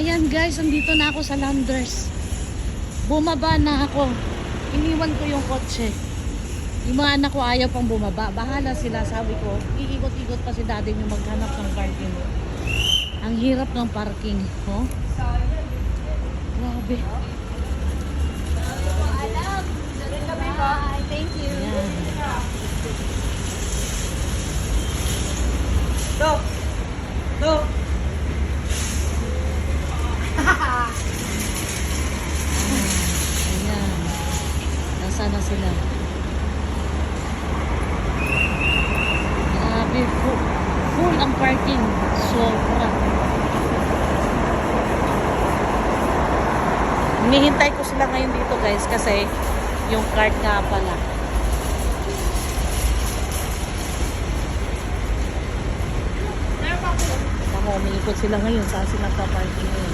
Ayan guys, andito na ako sa Landers. Bumaba na ako. Iniwan ko yung kotse. Yung mga anak ko ayaw pang bumaba. Bahala sila, sabi ko. Iikot-ikot pa si daddy yung maghanap ng parking. Ang hirap ng parking. Oh? Grabe. Thank you. Ayan. Stop! Stop! Ayan. Nasaan na sila? Grabe, full ang parking. Sobra. Hinihintay ko sila ngayon dito guys kasi yung card nga pala. Umiikot sila ngayon. Saan sila pa-parking ngayon?